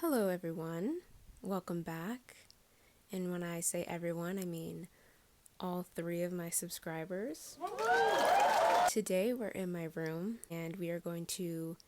Hello everyone, welcome back. And when I say everyone, I mean all three of my subscribers. Today we're in my room and we are going to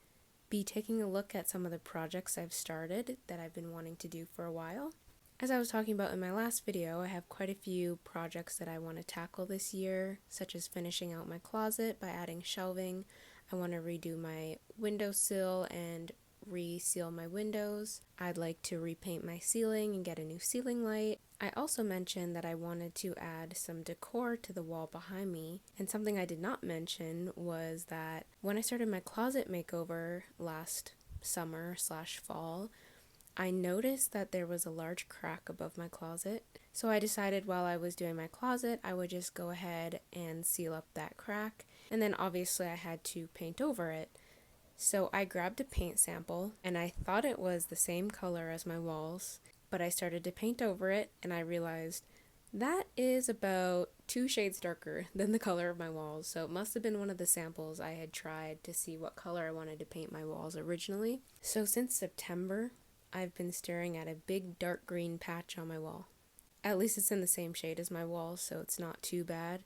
be taking a look at some of the projects I've started that I've been wanting to do for a while. As I was talking about in my last video, I have quite a few projects that I want to tackle this year, such as finishing out my closet by adding shelving. I want to redo my windowsill and reseal my windows. I'd like to repaint my ceiling and get a new ceiling light. I also mentioned that I wanted to add some decor to the wall behind me, and something I did not mention was that when I started my closet makeover last summer/fall, I noticed that there was a large crack above my closet. So I decided while I was doing my closet, I would just go ahead and seal up that crack. And then obviously I had to paint over it. So I grabbed a paint sample and I thought it was the same color as my walls, but I started to paint over it and I realized that is about 2 shades darker than the color of my walls. So it must have been one of the samples I had tried to see what color I wanted to paint my walls originally. So since September, I've been staring at a big dark green patch on my wall. At least it's in the same shade as my walls, so it's not too bad,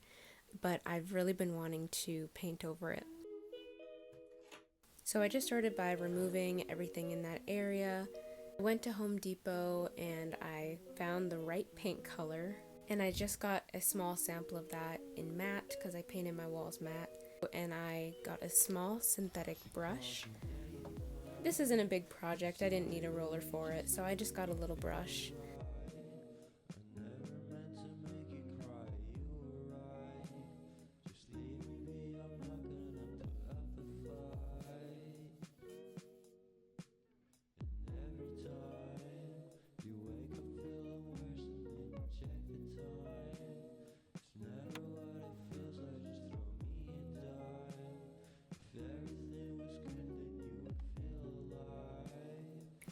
but I've really been wanting to paint over it. So I just started by removing everything in that area. I went to Home Depot and I found the right paint color, and I just got a small sample of that in matte because I painted my walls matte, and I got a small synthetic brush. This isn't a big project, I didn't need a roller for it, so I just got a little brush.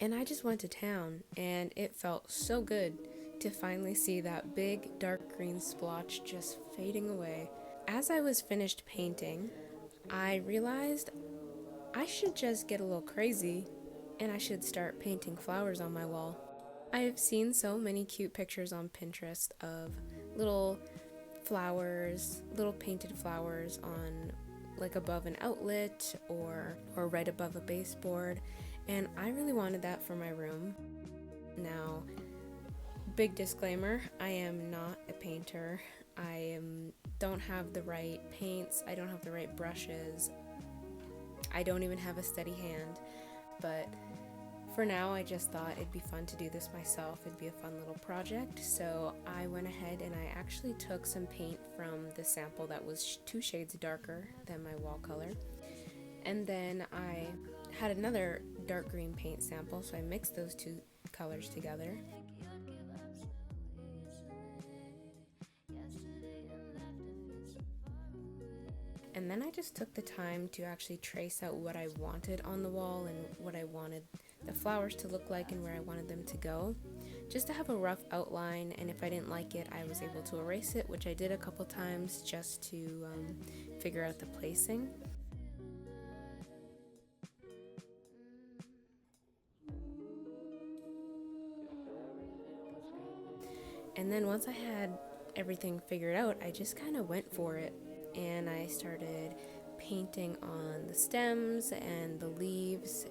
And I just went to town, and it felt so good to finally see that big dark green splotch just fading away. As I was finished painting, I realized I should just get a little crazy and I should start painting flowers on my wall. I have seen so many cute pictures on Pinterest of little flowers, little painted flowers on like above an outlet or right above a baseboard, and I really wanted that for my room. Now, big disclaimer, I am not a painter. Don't have the right paints, I don't have the right brushes, I don't even have a steady hand, but for now I just thought it'd be fun to do this myself. It'd be a fun little project, so I went ahead and I actually took some paint from the sample that was 2 shades darker than my wall color, and then I had another dark green paint sample, so I mixed those 2 colors together. And then I just took the time to actually trace out what I wanted on the wall and what I wanted the flowers to look like and where I wanted them to go, just to have a rough outline, and if I didn't like it I was able to erase it, which I did a couple times just to figure out the placing. And then once I had everything figured out, I just kind of went for it and I started painting on the stems and the leaves.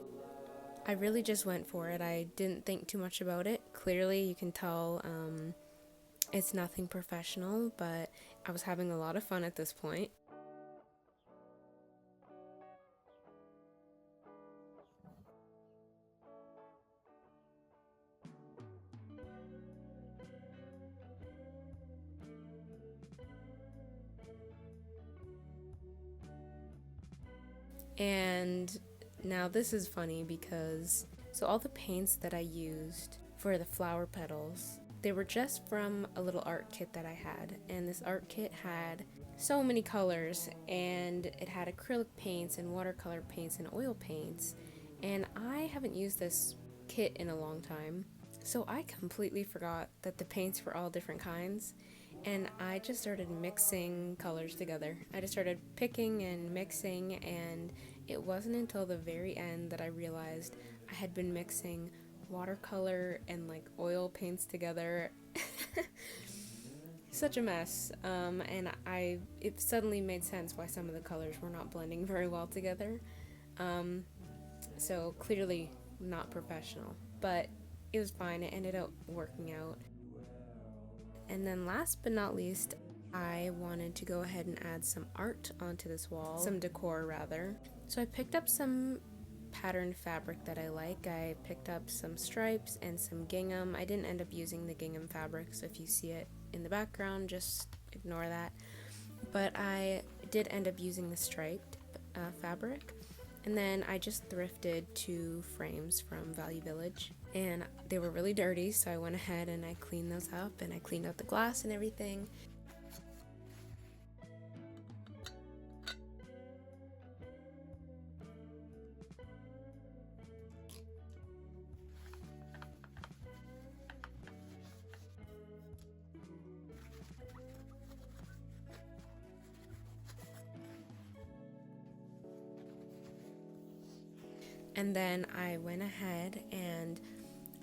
I really just went for it. I didn't think too much about it. Clearly you can tell it's nothing professional, but I was having a lot of fun at this point. And now this is funny because all the paints that I used for the flower petals, they were just from a little art kit that I had, and this art kit had so many colors, and it had acrylic paints and watercolor paints and oil paints, and I haven't used this kit in a long time, so I completely forgot that the paints were all different kinds. And I just started mixing colors together. I just started picking and mixing, and it wasn't until the very end that I realized I had been mixing watercolor and like oil paints together. Such a mess. And it suddenly made sense why some of the colors were not blending very well together. So clearly not professional, but it was fine. It ended up working out. And then last but not least, I wanted to go ahead and add some art onto this wall, some decor rather. So I picked up some patterned fabric that I like. I picked up some stripes and some gingham. I didn't end up using the gingham fabric, so if you see it in the background, just ignore that. But I did end up using the striped fabric. And then I just thrifted 2 frames from Value Village, and they were really dirty, so I went ahead and I cleaned those up, and I cleaned out the glass and everything. And then I went ahead and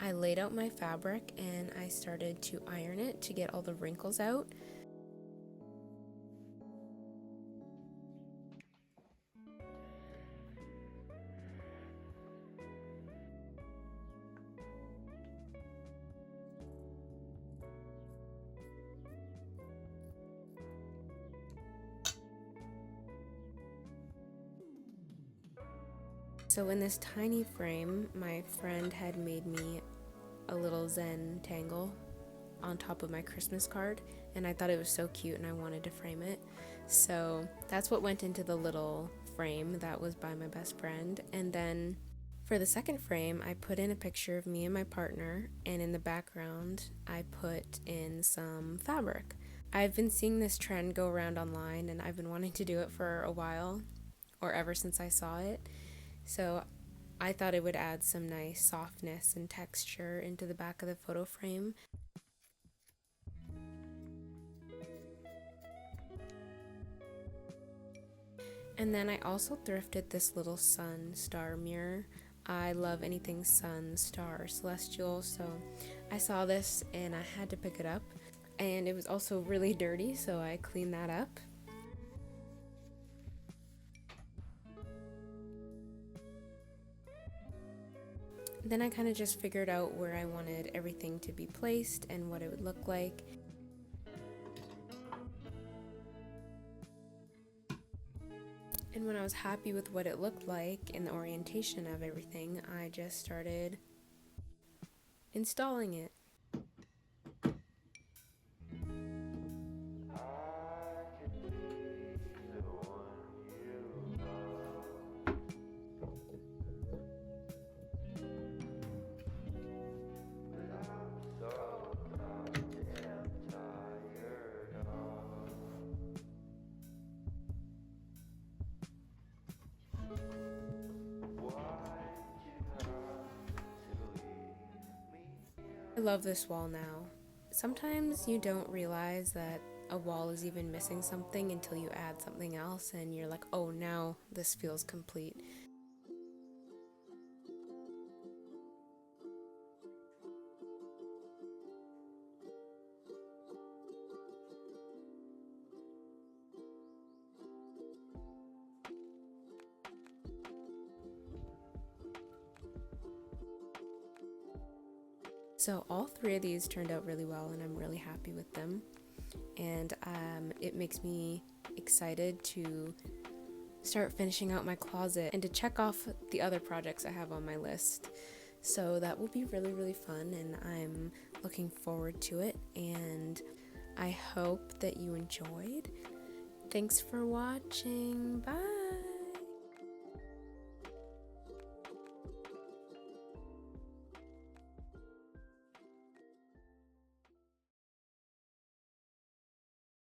I laid out my fabric and I started to iron it to get all the wrinkles out. So in this tiny frame, my friend had made me a little Zen tangle on top of my Christmas card, and I thought it was so cute and I wanted to frame it. So that's what went into the little frame that was by my best friend. And then for the second frame, I put in a picture of me and my partner, and in the background, I put in some fabric. I've been seeing this trend go around online, and I've been wanting to do it for a while, or ever since I saw it. So I thought it would add some nice softness and texture into the back of the photo frame. And then I also thrifted this little sun star mirror. I love anything sun, star, celestial, so I saw this and I had to pick it up. And it was also really dirty, so I cleaned that up. Then I kind of just figured out where I wanted everything to be placed and what it would look like. And when I was happy with what it looked like and the orientation of everything, I just started installing it. I love this wall now. Sometimes you don't realize that a wall is even missing something until you add something else and you're like, oh, now this feels complete. So all 3 of these turned out really well and I'm really happy with them. And it makes me excited to start finishing out my closet and to check off the other projects I have on my list. So that will be really, really fun and I'm looking forward to it. And I hope that you enjoyed. Thanks for watching. Bye.